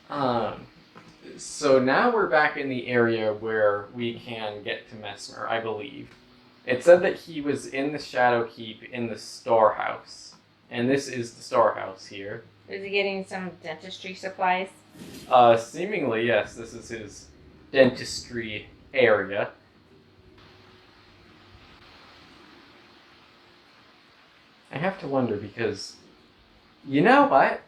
Um, so now we're back in the area where we can get to Messmer, I believe. It said that he was in the Shadow Keep in the storehouse. And this is the storehouse here. Is he getting some dentistry supplies? Seemingly, yes, this is his dentistry area. I have to wonder because, you know what?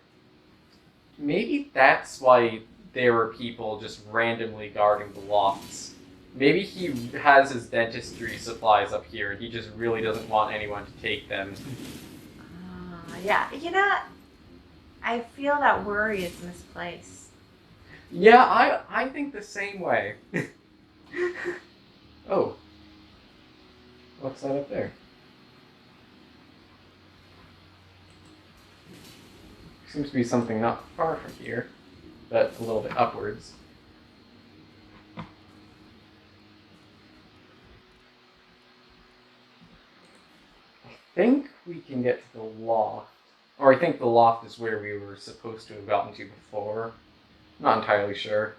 Maybe that's why there were people just randomly guarding the lofts. Maybe he has his dentistry supplies up here and he just really doesn't want anyone to take them. Yeah, you know, I feel that worry is misplaced. Yeah, I think the same way. Oh. What's that up there? Seems to be something not far from here, but a little bit upwards. I think we can get to the loft. Or I think the loft is where we were supposed to have gotten to before. Not entirely sure.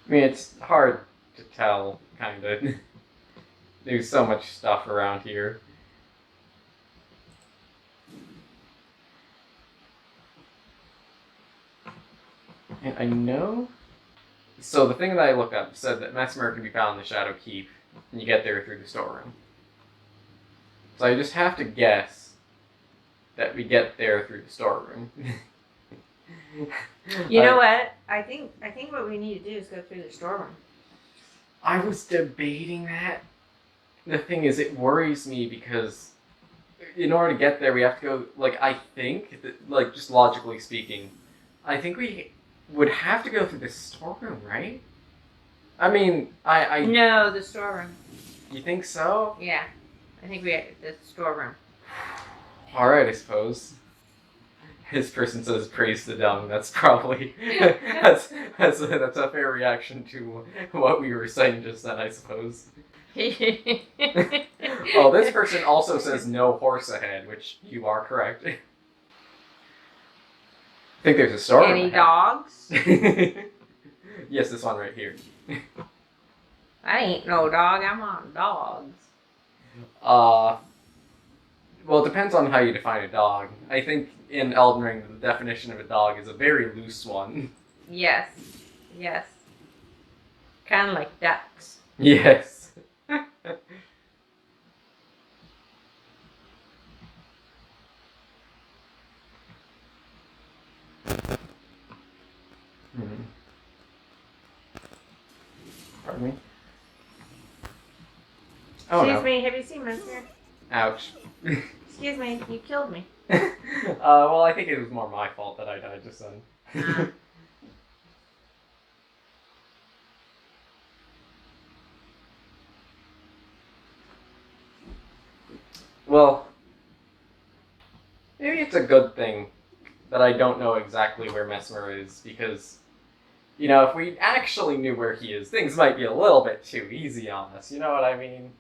I mean, it's hard to tell, kind of. There's so much stuff around here. And I know... So the thing that I looked up said that Messmer can be found in the Shadow Keep, and you get there through the storeroom. So I just have to guess that we get there through the storeroom. You know what? I think what we need to do is go through the storeroom. I was debating that. The thing is, it worries me because in order to get there, we have to go, like, I think, like, just logically speaking, I think we would have to go through the storeroom, right? I mean, No, the storeroom. You think so? Yeah. I think the storeroom. Alright, I suppose. This person says praise the dung. That's probably that's a fair reaction to what we were saying just then, I suppose. Oh, this person also says no horse ahead, which you are correct. I think there's a storeroom. Any dogs? Yes, this one right here. I ain't no dog. I'm on dogs. Well, it depends on how you define a dog. I think in Elden Ring, the definition of a dog is a very loose one. Yes. Yes. Kind of like ducks. Yes. Pardon me? Oh, Excuse no. me, have you seen Messmer? Ouch. Excuse me, you killed me. Well, I think it was more my fault that I died just then. Well, maybe it's a good thing that I don't know exactly where Messmer is, because, you know, if we actually knew where he is, things might be a little bit too easy on us, you know what I mean?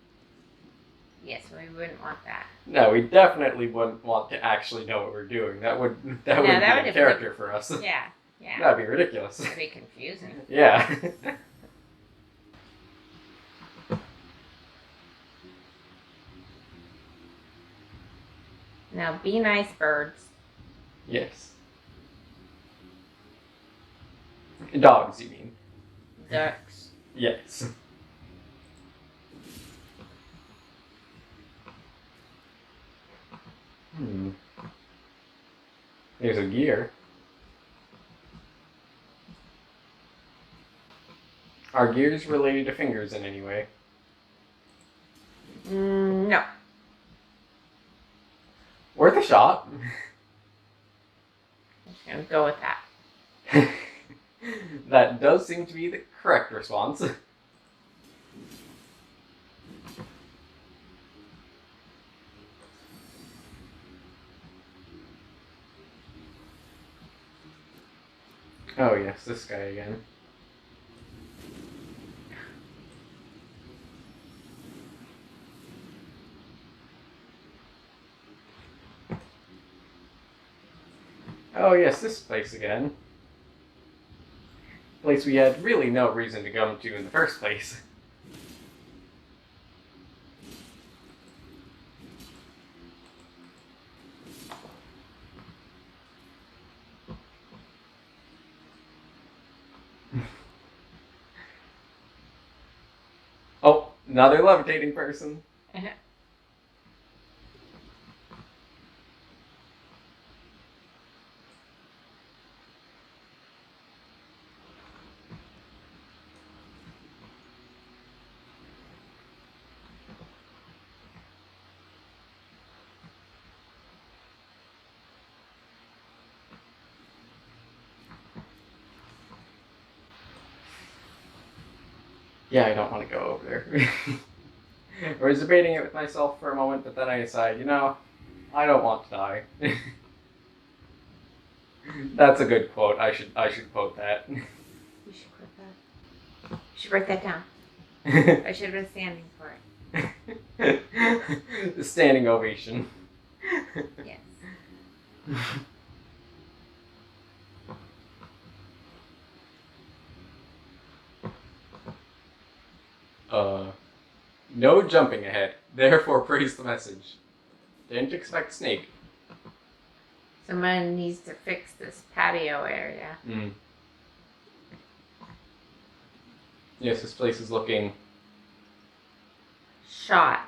Yes, we wouldn't want that. No, we definitely wouldn't want to actually know what we're doing. That would be a character for us. Yeah, yeah. That'd be ridiculous. That'd be confusing. Yeah. Now, be nice, birds. Yes. Dogs, you mean? Ducks. Yes. There's a gear. Are gears related to fingers in any way? No. Worth a shot. I'm just gonna go with that. That does seem to be the correct response. Oh yes, this guy again. Oh yes, this place again. Place we had really no reason to come to in the first place. Oh, another levitating person. Yeah, I don't want to go over there. I was debating it with myself for a moment, but then I decided, I don't want to die. That's a good quote. I should quote that. You should quote that. You should write that down. I should have been standing for it. The standing ovation. Yes. No jumping ahead. Therefore, praise the message. Didn't expect snake. Someone needs to fix this patio area. Yes, this place is looking... Shot.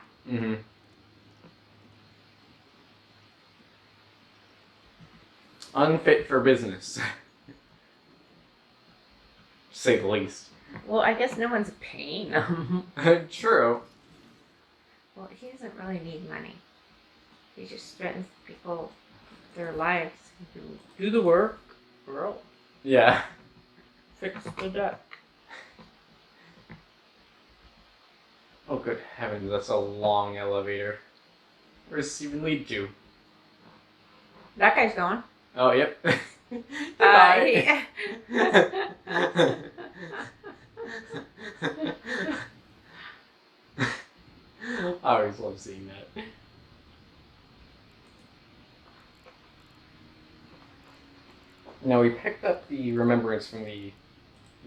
Unfit for business. To say the least. Well, I guess no one's paying him. True. Well, he doesn't really need money. He just threatens people their lives. Do the work, bro. Yeah. Fix the deck. Oh, good heavens, that's a long elevator. Where does this even lead to? That guy's going. Oh, yep. Goodbye. I always love seeing that. Now we picked up the remembrance from the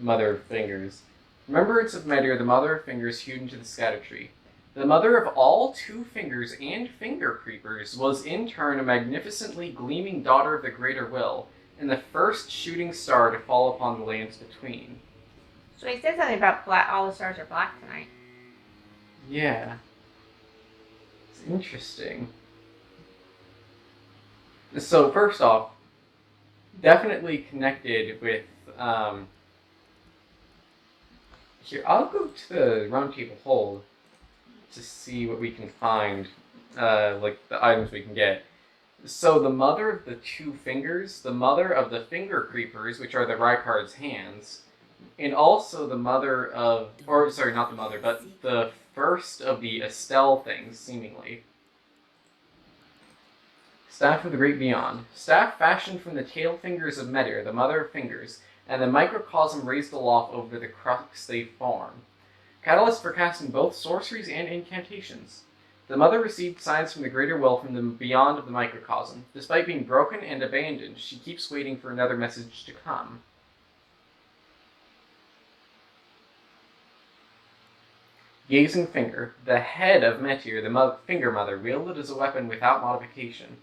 Mother of Fingers. Remembrance of Medir, the Mother of Fingers, hewed into the scatter tree. The mother of all two fingers and finger creepers was in turn a magnificently gleaming daughter of the Greater Will, and the first shooting star to fall upon the lands between. So he said something about black. All the stars are black tonight. Yeah. It's interesting. So first off, definitely connected with, here, I'll go to the round table hold to see what we can find, like the items we can get. So the mother of the two fingers, the mother of the finger creepers, which are the Rykard's hands, and also the mother of, or sorry, not the mother, but the first of the Estelle things, seemingly. Staff of the Great Beyond. Staff fashioned from the tail fingers of Medir, the mother of fingers, and the microcosm raised aloft over the crux they form. Catalyst for casting both sorceries and incantations. The mother received signs from the Greater Will from the beyond of the microcosm. Despite being broken and abandoned, she keeps waiting for another message to come. Gazing Finger. The head of Metir, the Finger Mother, wielded as a weapon without modification.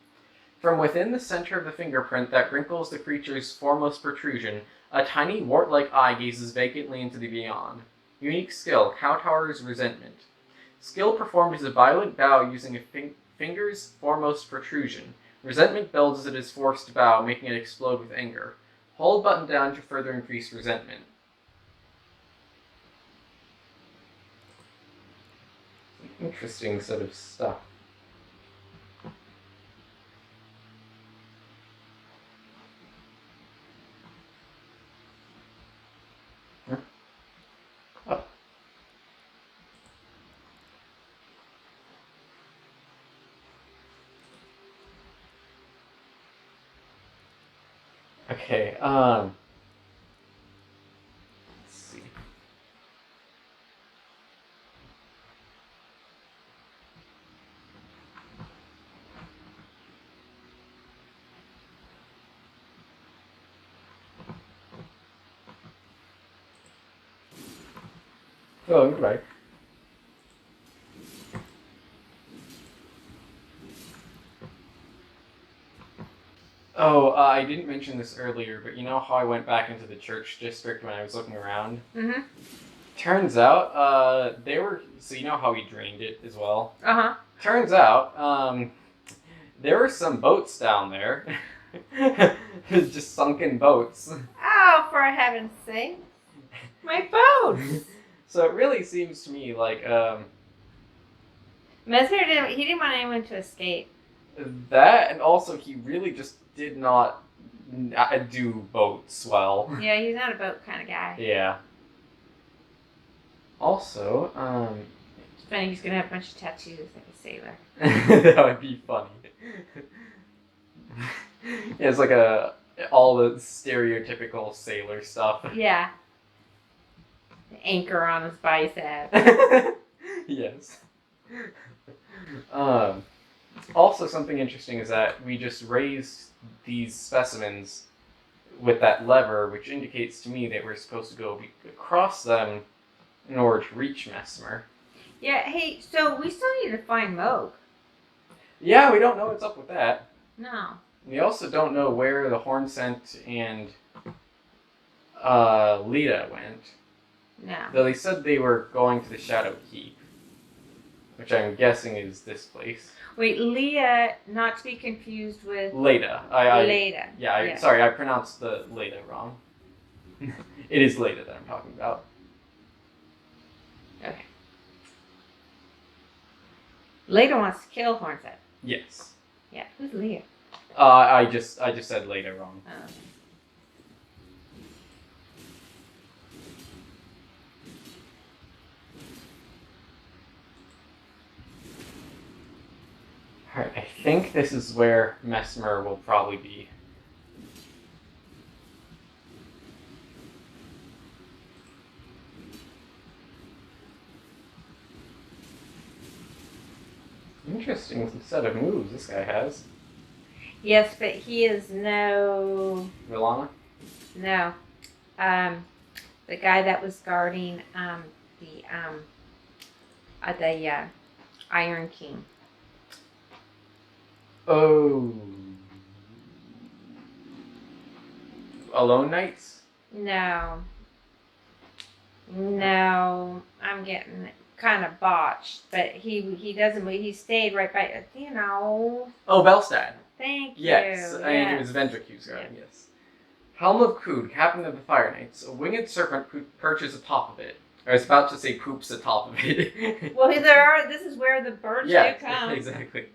From within the center of the fingerprint that wrinkles the creature's foremost protrusion, a tiny wart-like eye gazes vacantly into the beyond. Unique skill, Kowtower's Resentment. Skill performed as a violent bow using a finger's foremost protrusion. Resentment builds as it is forced to bow, making it explode with anger. Hold button down to further increase resentment. Interesting sort of stuff. Huh? Oh. Okay, let's see. Oh, goodbye. Oh, I didn't mention this earlier, but you know how I went back into the church district when I was looking around? Mm-hmm. Turns out, they were... So you know how we drained it as well? Uh-huh. Turns out, there were some boats down there. Just sunken boats. Oh, for heaven's sake. My boat! So it really seems to me like, Messmer didn't want anyone to escape. that, and also he really just did not do boats well. Yeah, he's not a boat kind of guy. Yeah. Also, It's funny, he's gonna have a bunch of tattoos like a sailor. that would be funny. Yeah, it's like all the stereotypical sailor stuff. Yeah. The anchor on his bicep. Yes. Also, something interesting is that we just raised these specimens with that lever, which indicates to me that we're supposed to go across them in order to reach Messmer. Yeah, hey, so we still need to find Mohg. Yeah, we don't know what's up with that. No. We also don't know where the Horn Scent and Lita went. No. Though they said they were going to the Shadow Keep, which I'm guessing is this place. Wait, Leah, not to be confused with Leda. Leda. Yeah, sorry, I pronounced the Leda wrong. It is Leda that I'm talking about. Okay. Leda wants to kill Hornset. Yes. Yeah, who's Leah? I just said Leda wrong. Oh. Alright, I think this is where Messmer will probably be. Interesting set of moves this guy has. Yes, but he is no. Milana? No. The guy that was guarding the Iron King. Oh. Alone Knights? No. No, I'm getting it kind of botched, but he doesn't. He stayed right by. You know. Oh, Belstad. Thank you. Yes, and it was Ventricus guarding, yes. Helm of Cood, captain of the Fire Knights. A winged serpent perches atop of it. I was about to say poops atop of it. Well, this is where the birds do come. Exactly.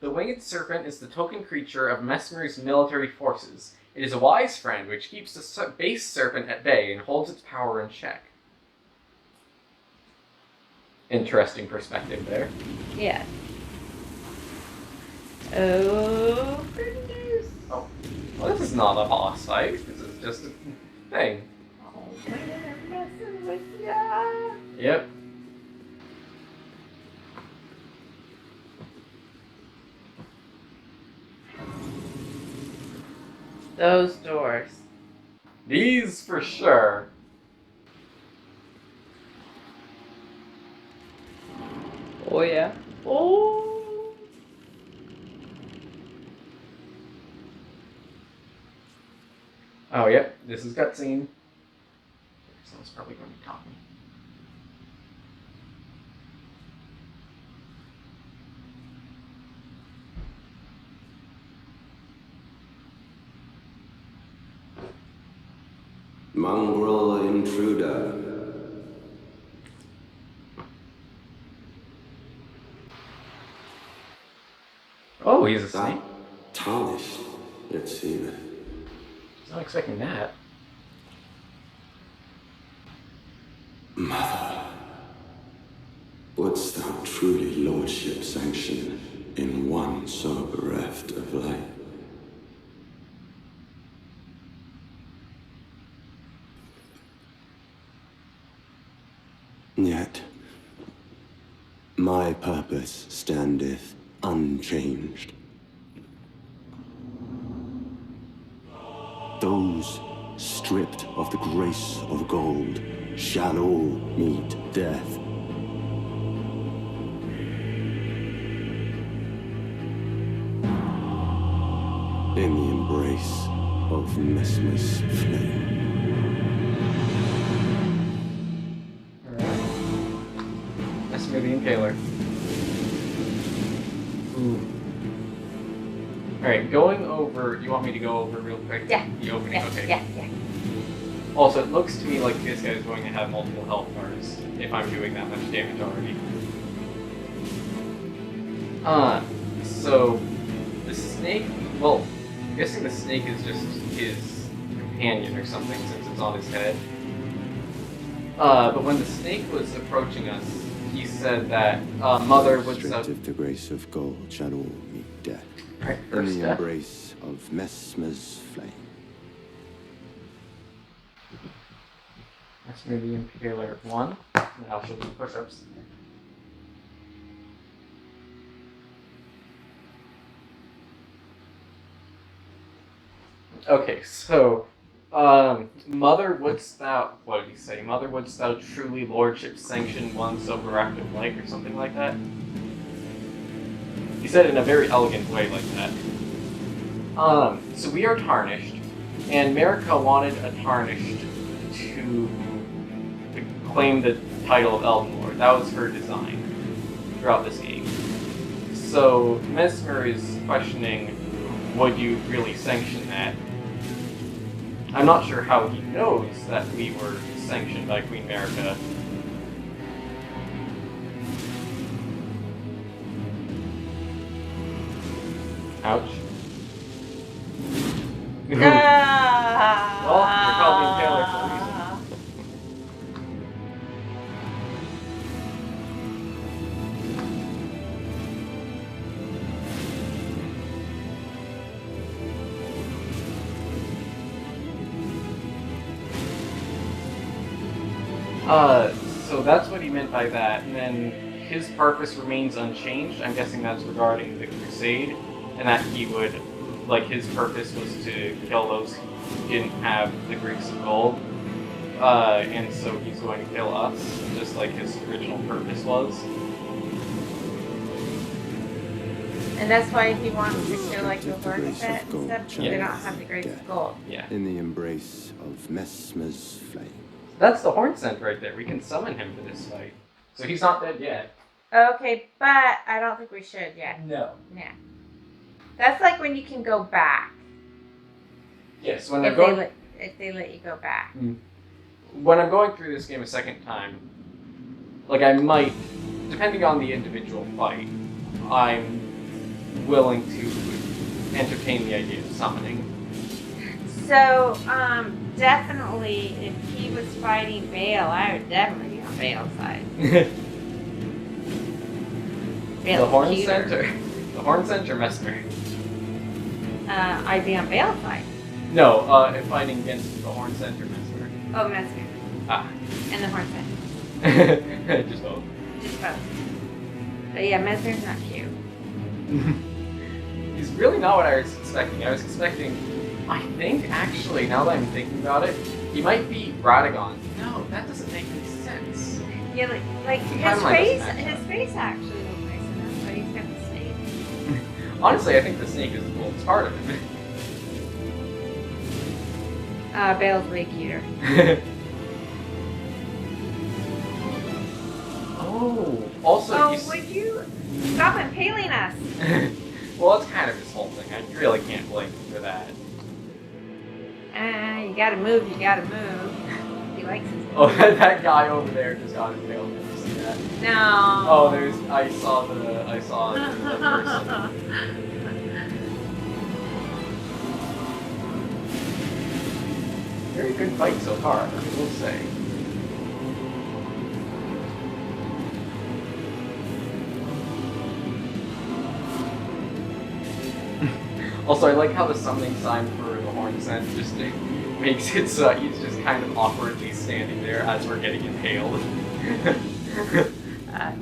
The winged serpent is the token creature of Messmer's military forces. It is a wise friend which keeps the base serpent at bay and holds its power in check. Interesting perspective there. Yeah. Oh, goodness. Oh, well, this is not a boss fight. This is just a thing. Oh, they're messing with ya. Yep. Those doors. These for sure. Oh yeah. Oh. Oh, yep. This is cutscene. Someone's probably going to be talking. Mongrel intruder. Oh, he's a snake. Tarnished, it seemeth. I was not expecting that. Mother, wouldst thou truly lordship sanction in one so bereft of life? Yet, my purpose standeth unchanged. Those stripped of the grace of gold shall all meet death. In the embrace of Messmer's flame. Alright. Messmer the Impaler. Ooh. Alright, going over... You want me to go over real quick? Yeah. The opening? Yeah, Okay. yeah. Also, it looks to me like this guy is going to have multiple health bars if I'm doing that much damage already. So the snake, well, I'm guessing the snake is just his companion or something since it's on his head. But when the snake was approaching us, he said that Mother would Straight of the grace of gold shall all meet death. Right, In first the step. embrace of Messmer's flame. Messmer the Impaler 1. And I'll show you push-ups. Okay, so, Mother, wouldst thou, what did he say? Mother, wouldst thou truly lordship sanction one so bereft of light, or something like that? He said it in a very elegant way like that. So we are tarnished, and Marika wanted a tarnished to claim the title of Elden Lord. That was her design throughout this game. So Messmer is questioning, would you really sanction that? I'm not sure how he knows that we were sanctioned by Queen Marika. Ouch. Well, you're called the Impaler for a reason. So that's what he meant by that, and then his purpose remains unchanged. I'm guessing that's regarding the Crusade, and that he would, like, his purpose was to kill those who didn't have the Greeks of gold, and so he's going to kill us, just like his original purpose was. And that's why he wants to kill like the Straight of the Lord grace of of it and gold stuff, because shall they Yeah. don't all have the meet Greats death. of Gold. Yeah. In the embrace of Messmer's flame. That's the horn scent right there. We can summon him for this fight. So he's not dead yet. Okay, but I don't think we should yet. No. Yeah. That's like when you can go back. Yes, when I'm If going they let you go back. when I'm going through this game a second time, like I might, depending on the individual fight, I'm willing to entertain the idea of summoning. So, definitely, if he was fighting Bale, I would definitely be on Bale's side. The Bale's horn cuter. center. The horn center Messmer. I'd be on Bale's side. No, fighting against the horn center Messmer. Oh, Messmer. Ah. And the horn center. Just both. Just both. But yeah, Messmer's not cute. He's really not what I was expecting. I was expecting, I think actually, now that I'm thinking about it, he might be Radagon. No, that doesn't make any sense. Yeah, like his Timeline face, doesn't match his up. face actually looks nice enough, but he's got the snake. Honestly, I think the snake is the coolest part of it. Bale's way cuter. Oh, also Oh, you would you stop impaling us? well, it's kind of his whole thing. I really can't blame him for that. You gotta move, you gotta move. He likes his Oh, that guy over there just got impaled. Did you see that? No. Oh, I saw the person. Very good fight so far, I will say. Also, I like how the summoning sign for the horn scent just makes it so he's just kind of awkwardly standing there as we're getting impaled.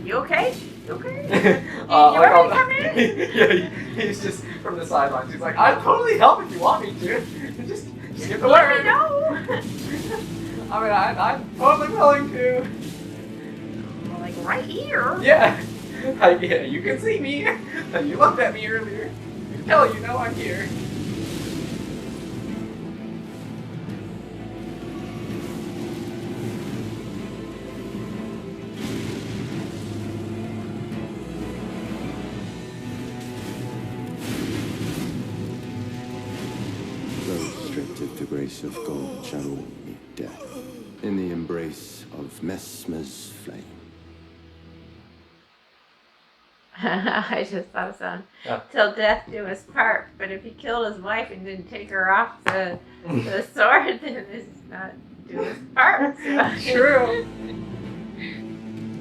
You okay? You okay? You want me to come in? Yeah, he's just from the sidelines. He's like, "I'll totally help if you want me to. just get the Let me word." know. I mean, I'm totally willing to. like, right here. Yeah. Yeah, you can see me. You looked at me earlier. Hell, you know I'm here. Those stripped of the grace of God shall all meet death in the embrace of Messmer's flame. I just thought of something. Yeah. Till death do us part. But if he killed his wife and didn't take her off the sword, then it's not do us part. So. True.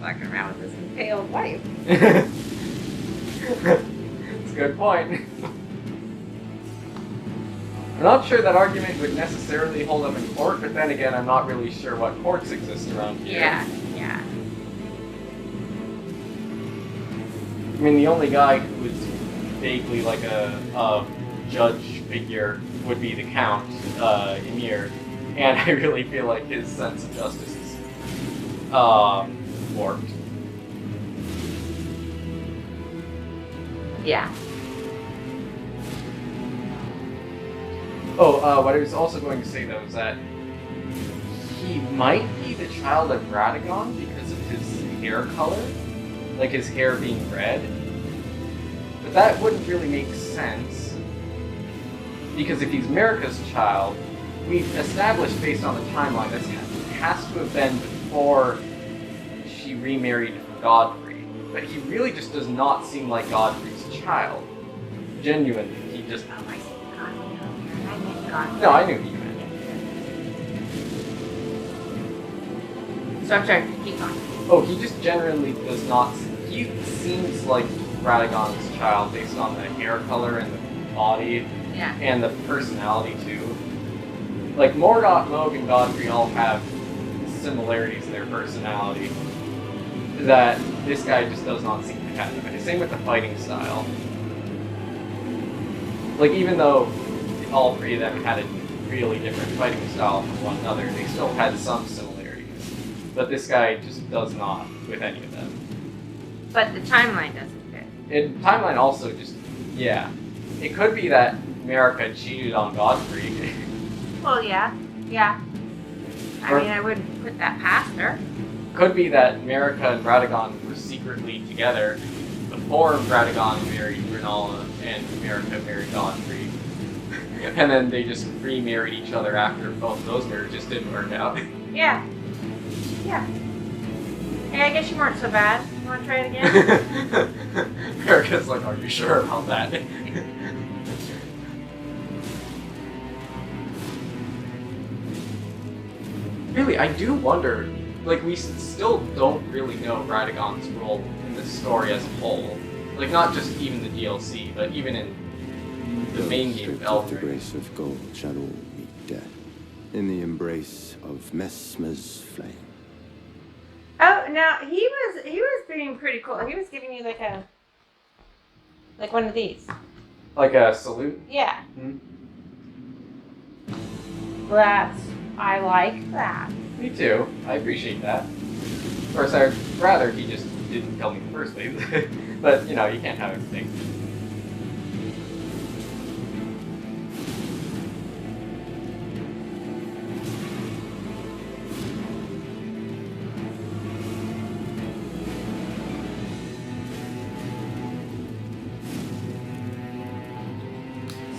Walking around with his impaled wife. That's a good point. I'm not sure that argument would necessarily hold up in court, but then again, I'm not really sure what courts exist around here. Yeah. I mean, the only guy who is vaguely like a judge figure would be the Count, Emir, and I really feel like his sense of justice is warped. Yeah. Oh, what I was also going to say though is that he might be the child of Radagon because of his hair color, like his hair being red. But that wouldn't really make sense because if he's Marika's child, we've established based on the timeline that has to have been before she remarried Godfrey. But he really just does not seem like Godfrey's child. Genuinely, he just. Oh, I see Godfrey earlier. I meant Godfrey. No, I knew he meant. So I'm sorry, keep going. Oh, he just generally does not. He seems like Radagon's child based on the hair color and the body Yeah. and the personality too. Like Morgott, Mohg, and Godfrey all have similarities in their personality that this guy just does not seem to have. Same with the fighting style. Like even though all three of them had a really different fighting style from one another, they still had some similarities. But this guy just does not with any of them. But the timeline doesn't fit. And timeline also just, yeah. It could be that Marika cheated on Godfrey. Well, yeah. I Or- mean, I wouldn't put that past her. Could be that Marika and Radagon were secretly together before Radagon married Renala and Marika married Godfrey. And then they just remarried each other after both those marriages didn't work out. Yeah. Hey, I guess you weren't so bad. You want to try it again? Marika's like, are you sure about that? Really, I do wonder, like, we still don't really know Radagon's role in this story as a whole. Like, not just even the DLC, but even in the main game of Stripped of Elden the Ring. grace of God shall all meet death in the embrace of Messmer's flame. Oh, now he was being pretty cool. He was giving you like one of these. Like a salute? Yeah. Hmm? I like that. Me too. I appreciate that. Of course, I'd rather he just didn't kill me in the first place. But, you know, you can't have everything.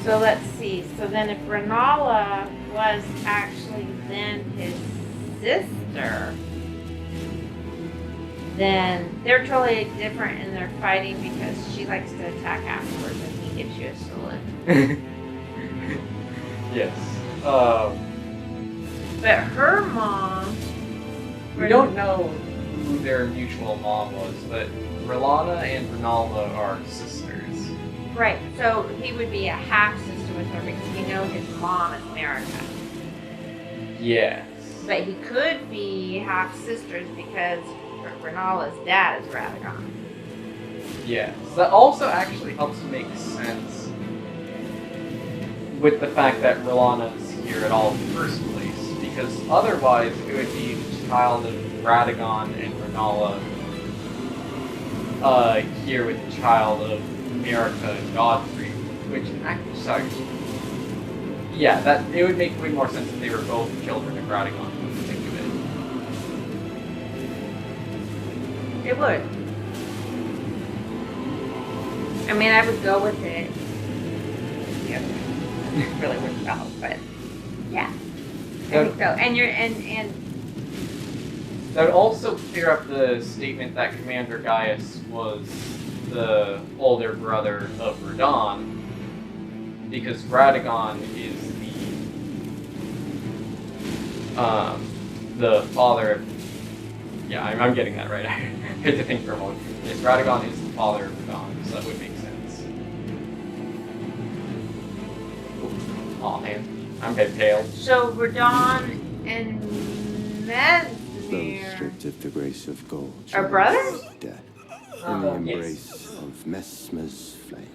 So let's see. So then if Renala was actually then his sister, then they're totally different in their fighting because she likes to attack afterwards and he gives you a salute. Yes. But her mom... We don't know who their mutual mom was, but Relana and Renalva are sisters. Right, so he would be a half-sister with her because we know his mom is Marika. Yes. But he could be half-sisters because Renala's dad is Radagon. Yes. That also actually helps make sense with the fact that Relana is here at all in the first place, because otherwise it would be the child of Radagon and Renala here with the child of America and Godfrey, which, sorry. Yeah, that it would make way more sense if they were both children of Radagon, when you think of it. It would. I mean, I would go with it. Yeah, really would go, but yeah, I think so. And that would also clear up the statement that Commander Gaius was the older brother of Radon, because Radagon is the father of. Yeah, I'm getting that right. I had to think for a moment. Yes, Radagon is the father of Radon, so that would make sense. Aw, man. I'm head-tailed. so Radon and Those Messmer stripped of the grace of gold are shall brothers? meet death in the Yes. embrace of Messmer's flame.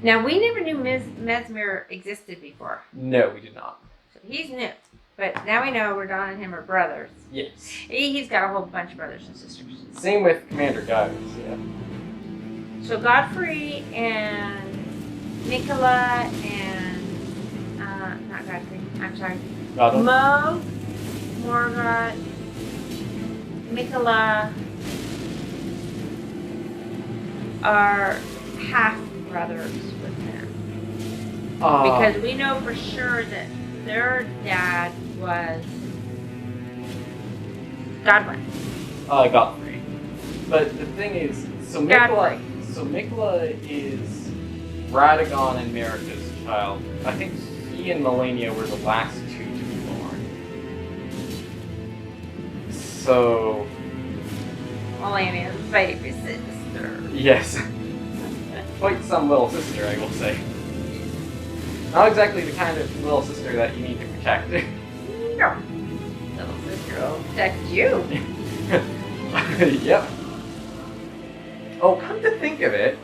Now we never knew Messmer existed before, No, we did not. so he's new. But now we know Radon and him are brothers. Yes. He's got a whole bunch of brothers and sisters. Same with Commander Gaius, yeah. So Godfrey and Nicola and not Godfrey. I'm sorry. Godwin? Mohg, Morgott, Nicola are half brothers with him. Because we know for sure that their dad was Godwin. Godfrey. But the thing is, so Nicola is Radagon and Marika's child. I think he and Melania were the last two to be born. So, Melania's baby sister. yes. Quite some little sister, I will say. Not exactly the kind of little sister that you need to protect. No. Little sister will protect you. Yep. Oh, come to think of it,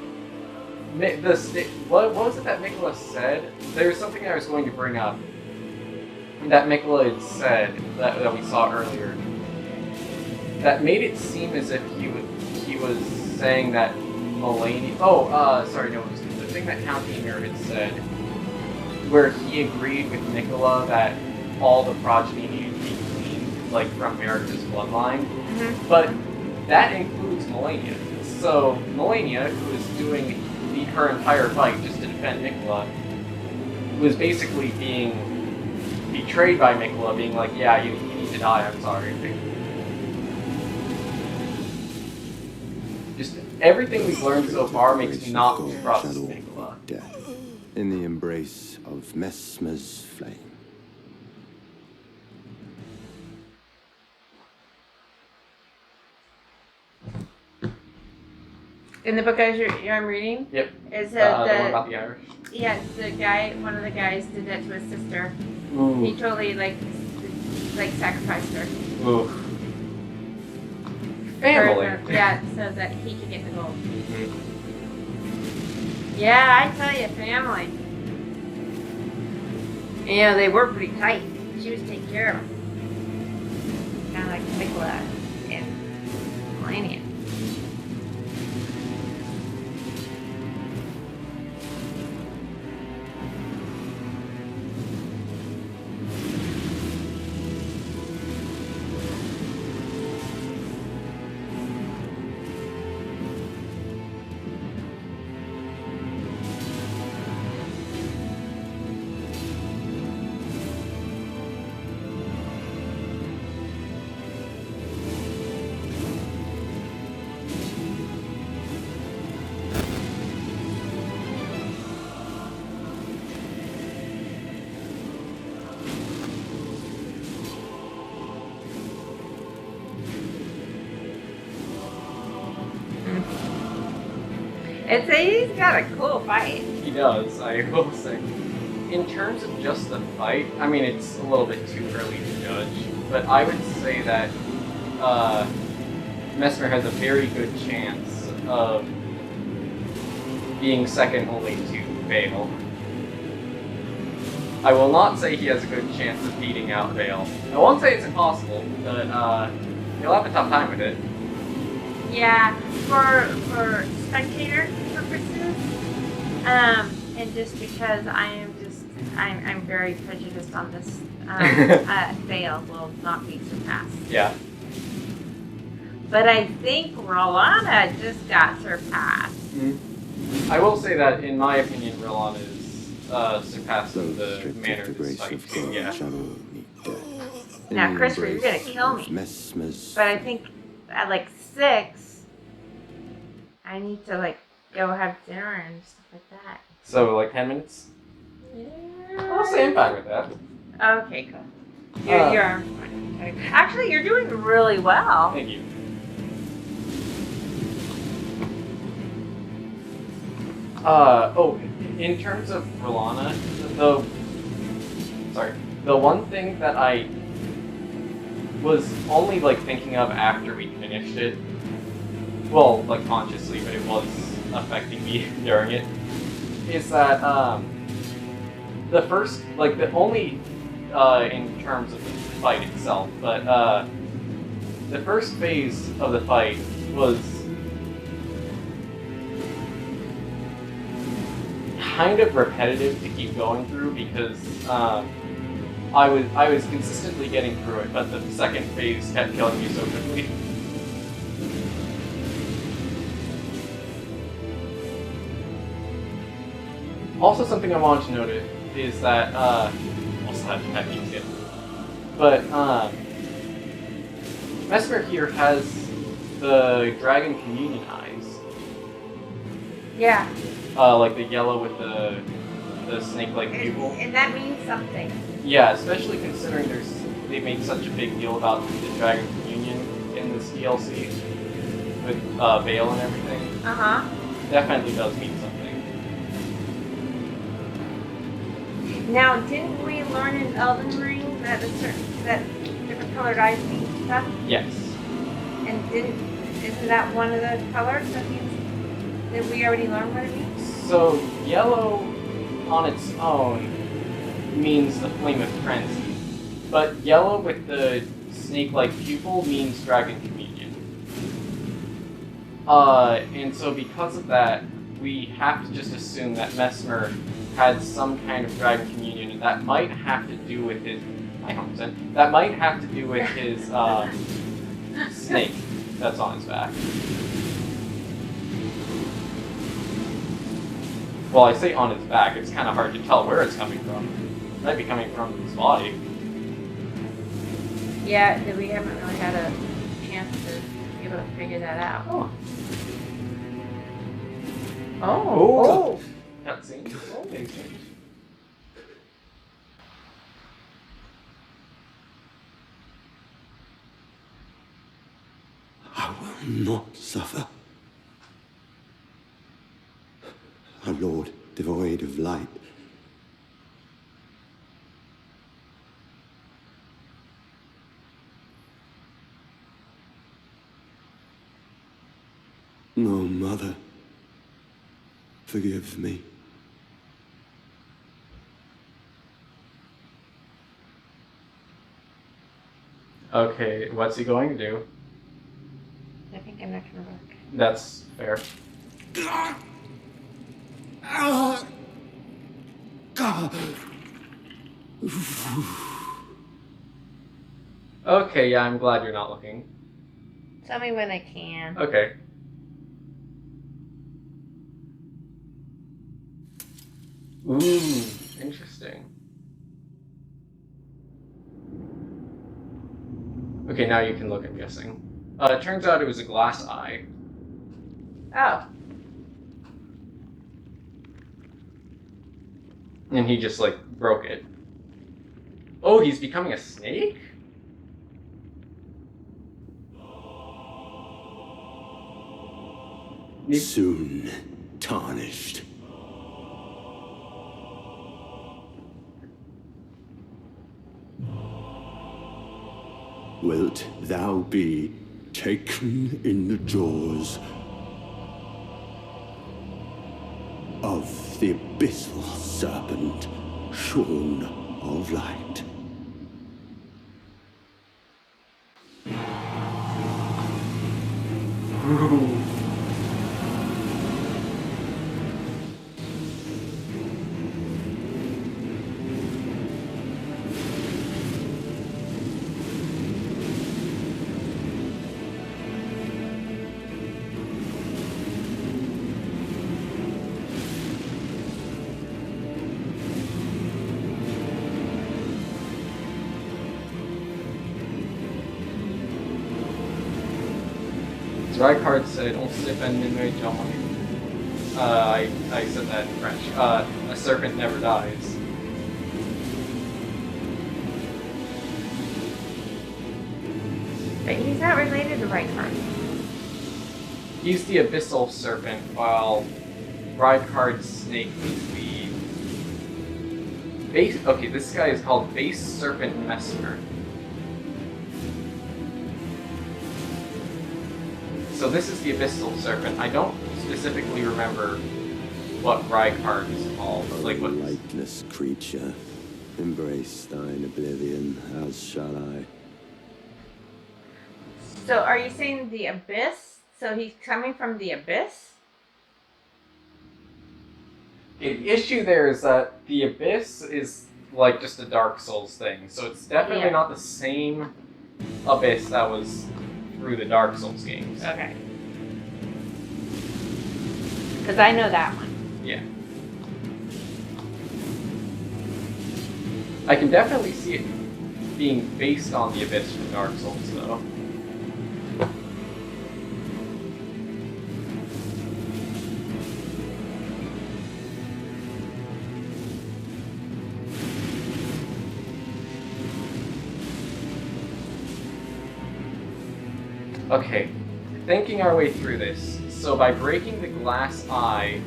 what was it that Nicola said? There was something I was going to bring up that Nicola had said that we saw earlier that made it seem as if he was saying that Melania. Sorry, no, it was the thing that Count Emir had said, where he agreed with Nicola that all the progeny needed to be cleaned, like from Marika's bloodline. Mm-hmm. But that includes Melania. So Melania, who is doing her entire fight just to defend Nicola, was basically being betrayed by Nicola, being like, yeah, you need to die, I'm sorry. Just everything we've learned so far makes me not trust Nicola. Death in the embrace of Messmer's flame. In the book I'm reading, Yep. it The said one that about the Irish. yes, one of the guys did that to his sister. Ooh. He totally like sacrificed her. Ooh. Family. Yeah, so that he could get the gold. Mhm. Yeah, I tell you, family. Yeah, they were pretty tight. She was taking care of him. Kind of like Nicola and Melania. He's got a cool fight. He does, I will say. In terms of just the fight, I mean, it's a little bit too early to judge, but I would say that Messmer has a very good chance of being second only to Vale. I will not say he has a good chance of beating out Vale. I won't say it's impossible, but he'll have a tough time with it. Yeah, for spectator purposes, and just because I'm very prejudiced on this, Vale will not be surpassed. Yeah. But I think Rolana just got surpassed. Mm-hmm. I will say that, in my opinion, Rilana is surpassing the Those commander to of the this grace fight. of God Yeah. shall all meet death. In Now, the Christopher, you're gonna embrace kill of me. Messmer's But I think at like 6, I need to like go have dinner and stuff like that. So, like 10 minutes? Yeah. I'll say I'm fine with that. Okay, cool. You're fine. Actually, you're doing really well. Thank you. In terms of Rilana, the one thing that I was only like thinking of after we finished it, well, like consciously, but it was affecting me during it, is that the first, like the only in terms of the fight itself, but the first phase of the fight was kind of repetitive to keep going through because I was consistently getting through it, but the second phase kept killing me so quickly. Also, something I wanted to note is that also that keeps getting, but Messmer here has the dragon communion eyes. Yeah. Like the yellow with the snake-like pupil. And that means something. Yeah, especially considering they made such a big deal about the dragon communion in this DLC with Vale and everything. Uh-huh. Definitely does mean something. Now, didn't we learn in Elden Ring that different colored eyes mean stuff? Yes. And isn't that one of the colors that means? Did we already learn what it means? So yellow on its own means the flame of frenzy, but yellow with the snake-like pupil means dragon communion. And so because of that, we have to just assume that Messmer had some kind of dragon communion, and that might have to do with his. That might have to do with his snake that's on his back. Well, I say on his back, it's kind of hard to tell where it's coming from. It might be coming from his body. Yeah, we haven't really had a chance to be able to figure that out. Oh. Oh. Cutscene. Amazing. I will not suffer. Our Lord, devoid of light. No, Mother, forgive me. Okay, what's he going to do? I think I'm not gonna work. That's fair. Okay, yeah, I'm glad you're not looking. Tell me when I can. Okay. Ooh, interesting. Okay, now you can look, I'm guessing. It turns out it was a glass eye. Oh. And he just, like, broke it. Oh, he's becoming a snake? Soon tarnished. Wilt thou be taken in the jaws of the abyssal serpent, shorn of light? Ooh. Rykard said, on se fait nimmer jamais. I said that in French. A serpent never dies. But he's not related to Rykard. He's the abyssal serpent, while Rykard's snake is the base. Okay, this guy is called Base Serpent Messmer. So this is the abyssal serpent. I don't specifically remember what Rykard is called. Like what? Lightless creature, embrace thine oblivion, as shall I. So are you saying the abyss? So he's coming from the abyss? The issue there is that the abyss is like just a Dark Souls thing, so it's definitely not the same abyss that was through the Dark Souls games. Okay. Because I know that one. Yeah. I can definitely see it being based on the abyss from Dark Souls, though. Okay, thinking our way through this. So by breaking the glass eye,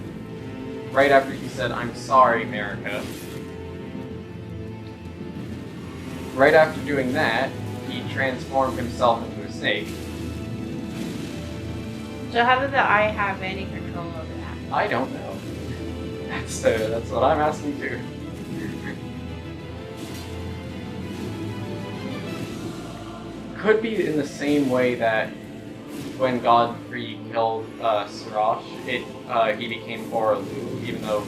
right after he said, "I'm sorry, America," right after doing that, he transformed himself into a snake. So how did the eye have any control over that? I don't know. That's what I'm asking too. Could be in the same way that when Godfrey killed Sirach, he became Oralu, even though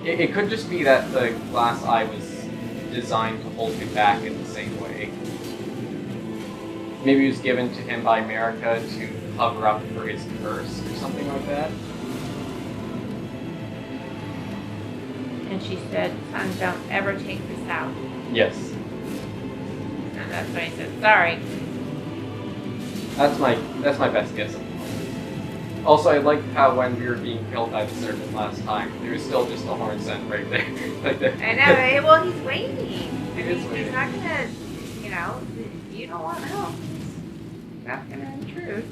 it could just be that the glass eye was designed to hold him back in the same way. Maybe it was given to him by America to cover up for his curse or something like that. And she said, "Son, don't ever take this out." Yes. And that's why I said, "Sorry." That's my best guess at the moment. Also, I liked how when we were being killed by the serpent last time, there was still just a horn scent right there. Like that. I know. Well, he's waiting. He's He's not gonna, you don't want help. He's not gonna intrude.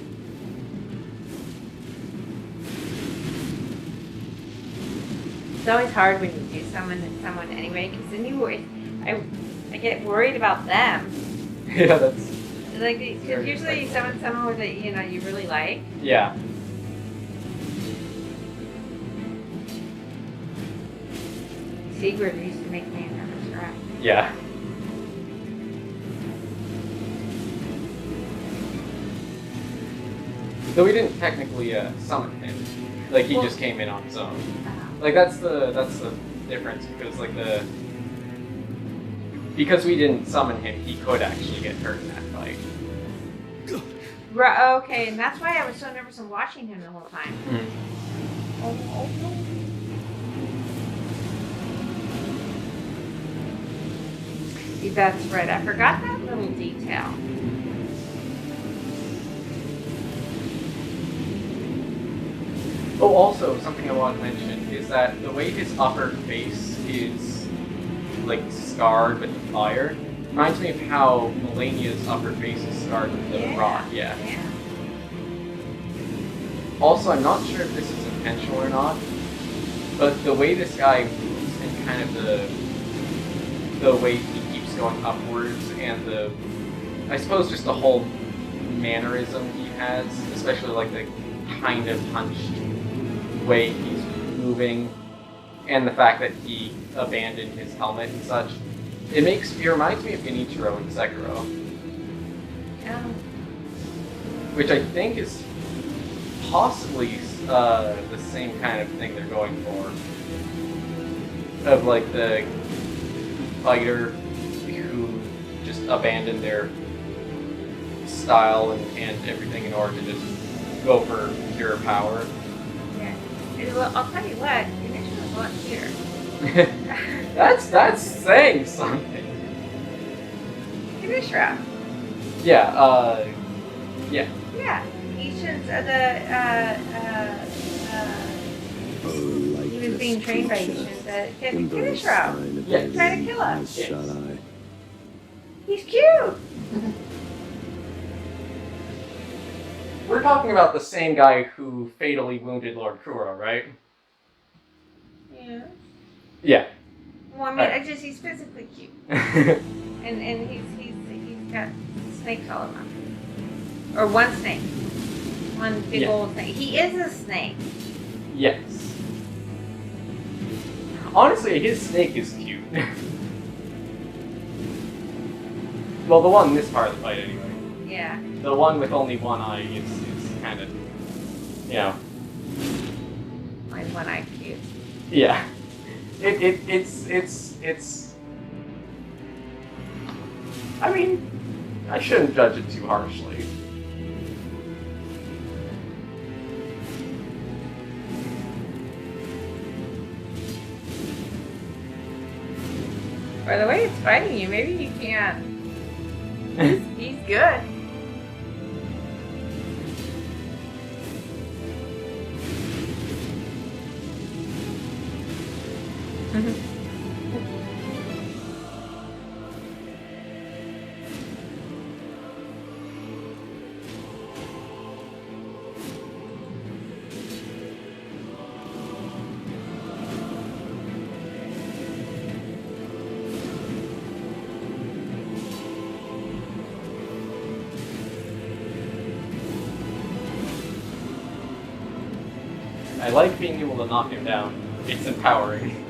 It's always hard when you do someone anyway, because then I get worried about them. Yeah, that's... Like, because usually someone that you really like. Yeah. Sigurd used to make me nervous, right? Yeah. Though we didn't technically summon him. Like, he just came in on his own. Like, that's the difference, because because we didn't summon him, he could actually get hurt in that fight. Right, okay, and that's why I was so nervous of watching him the whole time. That's right, I forgot that little detail. Oh, also, something I want to mention is that the way his upper face is, like, scarred with the fire reminds me of how Melania's upper face is scarred with the rock, yeah. Also, I'm not sure if this is intentional or not, but the way this guy moves and kind of the way he keeps going upwards and I suppose just the whole mannerism he has, especially like the kind of hunched way he's moving, and the fact that he abandoned his helmet and such, it reminds me of Genichiro in Sekiro. which I think is possibly the same kind of thing they're going for. Of like the fighter who just abandoned their style and everything in order to just go for pure power. Yeah. Well, I'll tell you what, Ganesha was a lot cuter. that's saying something. Ganesha. Yeah, yeah. Yeah. Ancients of he was being trained by Ancients to finish her out. Yeah. Trying to kill us. Yes. Shall I? He's cute. We're talking about the same guy who fatally wounded Lord Kuro, right? Yeah. Yeah. Well, I mean, he's physically cute, and he's got snakes all around him, or one snake, one big old snake. He is a snake. Yes. Honestly, his snake is cute. Well, the one in this part of the fight, anyway. Yeah. The one with only one eye is kind of, you know. Like one eye cute. Yeah. It's. I mean, I shouldn't judge it too harshly. By the way it's fighting you, maybe you can't. He's good. I like being able to knock him down. It's empowering.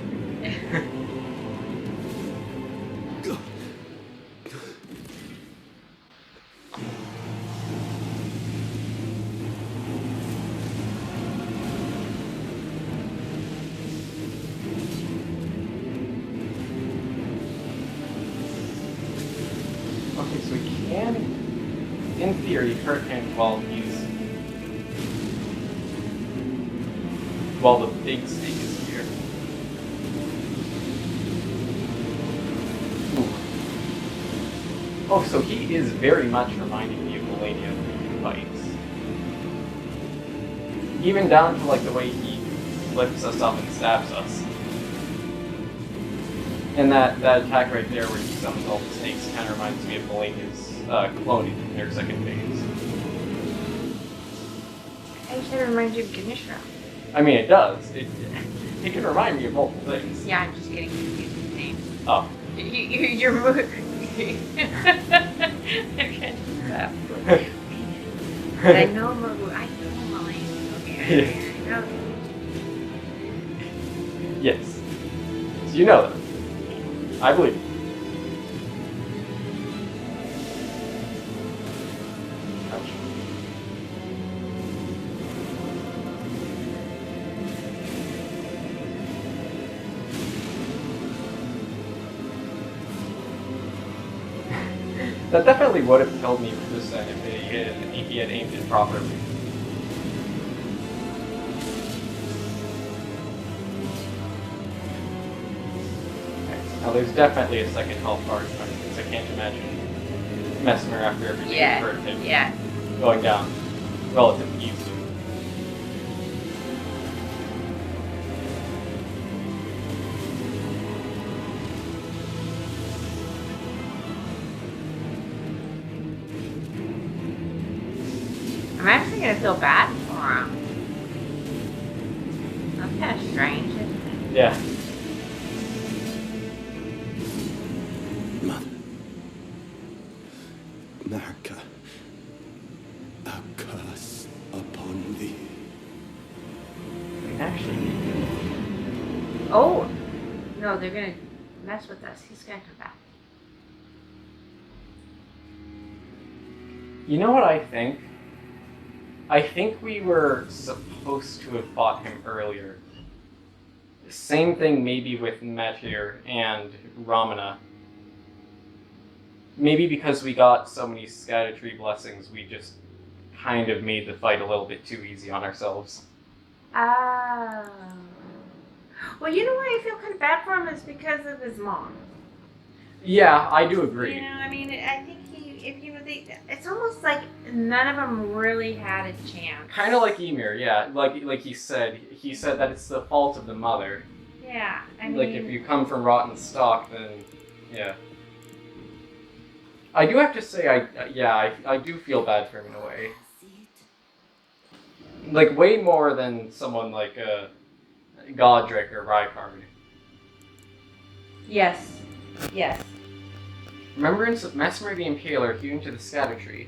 Okay, so we can, in theory, hurt him while the big snake is here. Ooh. Oh, so he is very much reminding me of Melania when he fights. Even down to like the way he lifts us up and stabs us. And that attack right there where he summons all the snakes kind of reminds me of Melania's cloning in her second phase. I said it reminds you of Ganesha. I mean, it does. It can remind me of multiple things. Yeah, I'm just getting confused with names. Oh. Your move. I can't do that. But I know Morgott. I know Molly. Okay. I know. Yes. So you know that. I believe you. Ouch. That definitely would have killed me for this set if he had aimed it properly. Now there's definitely a second health bar because I can't imagine Messmer after everything we've heard of him going down relatively easily. I'm actually gonna feel bad for him. That's kind of strange, isn't it? Yeah. Mother. Narka. A curse upon thee. Actually, Oh! No, they're gonna mess with us. He's gonna come back. you know what I think? I think we were supposed to have fought him earlier. Same thing maybe with Meteor and Ramana. Maybe because we got so many Scattertree blessings, we just kind of made the fight a little bit too easy on ourselves. Oh. Well, you know why I feel kind of bad for him is because of his mom. Yeah, I do agree. You know, I mean, I think it's almost like none of them really had a chance. Kind of like Ymir, yeah. Like he said that it's the fault of the mother. Yeah, I mean... Like, if you come from rotten stock, then, yeah. I do have to say, I do feel bad for him in a way. Like, way more than someone like, Godric or Rykard. Yes. Yes. Remembrance of Messmer the Impaler hewn to the Scattertree.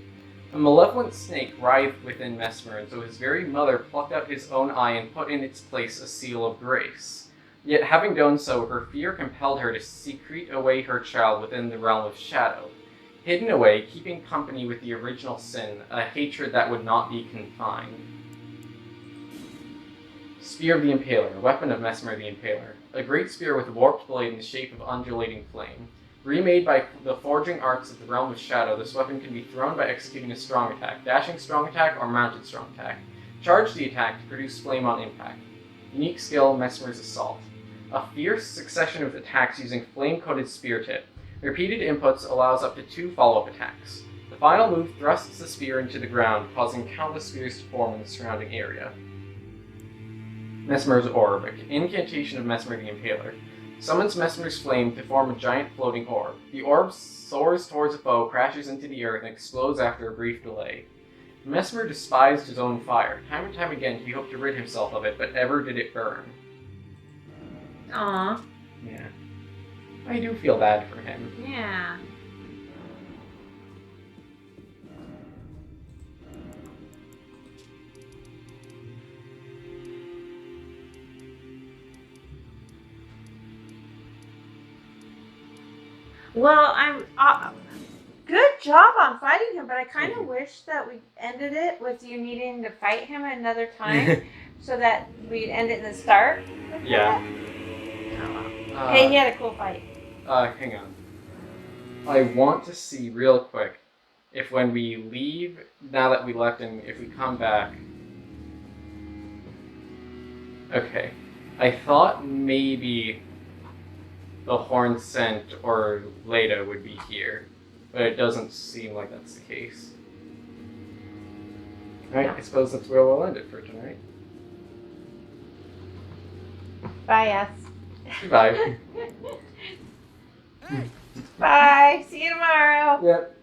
A malevolent snake writhed within Messmer, and so his very mother plucked out his own eye and put in its place a seal of grace. Yet, having done so, her fear compelled her to secrete away her child within the realm of shadow. Hidden away, keeping company with the original sin, a hatred that would not be confined. Spear of the Impaler, a weapon of Messmer the Impaler. A great spear with a warped blade in the shape of undulating flame. Remade by the forging arts of the realm of shadow, this weapon can be thrown by executing a strong attack, dashing strong attack, or mounted strong attack. Charge the attack to produce flame on impact. Unique skill, Messmer's Assault. A fierce succession of attacks using flame-coated spear tip. Repeated inputs allows up to 2 follow-up attacks. The final move thrusts the spear into the ground, causing countless spears to form in the surrounding area. Messmer's Orb, an incantation of Messmer the Impaler. Summons Messmer's Flame to form a giant floating orb. The orb soars towards a foe, crashes into the earth, and explodes after a brief delay. Messmer despised his own fire. Time and time again he hoped to rid himself of it, but ever did it burn. Aww. Yeah. I do feel bad for him. Yeah. Well, I'm good job on fighting him, but I kind of wish that we ended it with you needing to fight him another time, so that we'd end it in the start. Yeah. Hey, he had a cool fight. Hang on. I want to see real quick if when we leave, now that we left, and if we come back. Okay. I thought maybe the Horn Scent or Leda would be here, but it doesn't seem like that's the case. Alright, I suppose that's where we'll end it for tonight. Bye, yes. Goodbye. Bye. See you tomorrow. Yep.